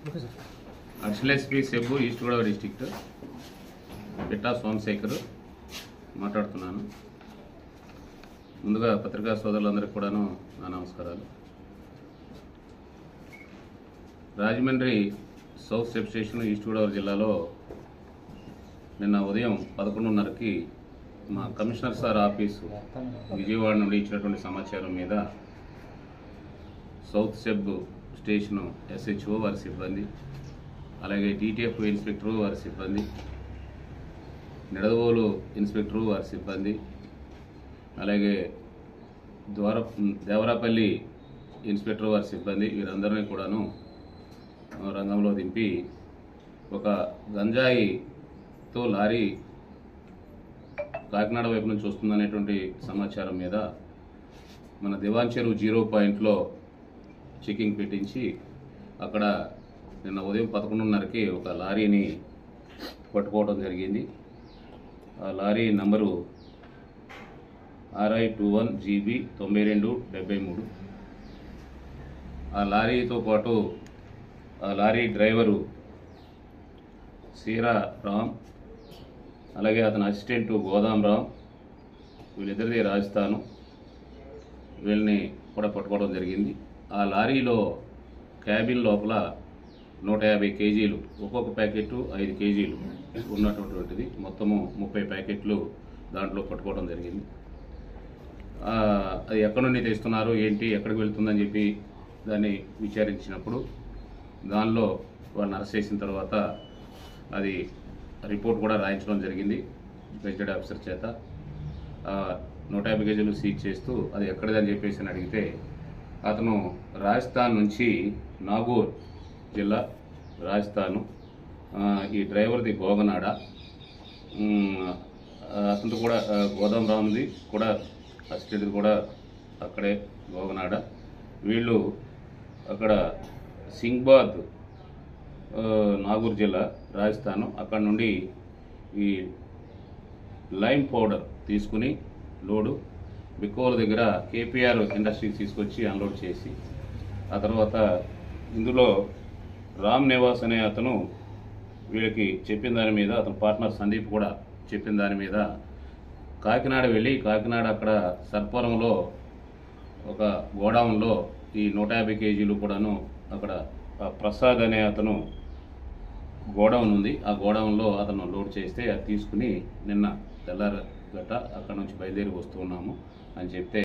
Additional SP సెబ్బు east Godavari district Pitta Somashekhar మాట్లాడుతున్నాను. ముందుగా పత్రికా సోదరులందరికీ కూడాను నా నమస్కారాలు. Rajahmundry south sub station east Godavari జిల్లాలో నిన్న ఉదయం 11:30కి మా కమిషనర్ సార్ ఆఫీసు విజయవాడ నుండి ఇచ్చినటువంటి సమాచారం మీద సౌత్ సబ్ స్టేషను SHO వారి సిబ్బంది, అలాగే DTF ఇన్స్పెక్టరు వారి సిబ్బంది, నిడదవోలు ఇన్స్పెక్టరు వారి సిబ్బంది, అలాగే దేవరాపల్లి ఇన్స్పెక్టర్ వారి సిబ్బంది వీరందరినీ కూడాను రంగంలో దింపి ఒక గంజాయితో లారీ కాకినాడ వైపు నుంచి వస్తుందనేటువంటి సమాచారం మీద మన దివాన్ చెరువు 0 పాయింట్లో చెకింగ్ పెట్టించి అక్కడ నిన్న ఉదయం 11:30కి ఒక లారీని పట్టుకోవడం జరిగింది. ఆ లారీ నంబరు RI21GB 9273. ఆ లారీతో పాటు ఆ లారీ డ్రైవరు సీరా రామ్, అలాగే అతని అసిస్టెంటు గోదాం రామ్, వీళ్ళిద్దరిది రాజస్థాను, వీళ్ళని కూడా పట్టుకోవడం జరిగింది. ఆ లారీలో క్యాబిన్ లోపల 150 కేజీలు, ఒక్కొక్క ప్యాకెట్ 5 కేజీలు ఉన్నటువంటిది, మొత్తము 30 ప్యాకెట్లు దాంట్లో పట్టుకోవడం జరిగింది. అది ఎక్కడి నుండి తెస్తున్నారు, ఏంటి, ఎక్కడికి వెళ్తుందని చెప్పి దాన్ని విచారించినప్పుడు దానిలో వాళ్ళని అరెస్ట్ చేసిన తర్వాత అది రిపోర్ట్ కూడా రాయించడం జరిగింది గెజిటెడ్ ఆఫీసర్ చేత. 150 కేజీలు సీజ్ చేస్తూ అది ఎక్కడిదని చెప్పేసి అడిగితే అతను రాజస్థాన్ నుంచి, నాగూర్ జిల్లా రాజస్థాను, ఈ డ్రైవర్ది గోగనాడ, అతను కూడా గోదాం రామ్ది కూడా అసిస్టెంట్ది కూడా అక్కడే గోగనాడ. వీళ్ళు అక్కడ సింగ్బాద్ నాగూర్ జిల్లా రాజస్థాను, అక్కడ నుండి ఈ లైమ్ పౌడర్ తీసుకుని లోడు బికోల్ దగ్గర KPR ఇండస్ట్రీకి తీసుకొచ్చి అన్లోడ్ చేసి, ఆ తర్వాత ఇందులో రామ్ నివాస్ అనే అతను వీళ్ళకి చెప్పిన దాని మీద, అతని పార్ట్నర్ సందీప్ కూడా చెప్పిన దాని మీద కాకినాడ వెళ్ళి, కాకినాడ అక్కడ సర్పురంలో ఒక గోడౌన్లో ఈ 150 కేజీలు కూడాను అక్కడ ప్రసాద్ అనే అతను గోడౌన్ ఉంది, ఆ గోడౌన్లో అతను లోడ్ చేస్తే అది తీసుకుని నిన్న తెల్లారగట అక్కడ నుంచి బయలుదేరి వస్తూ ఉన్నాము అని చెప్తే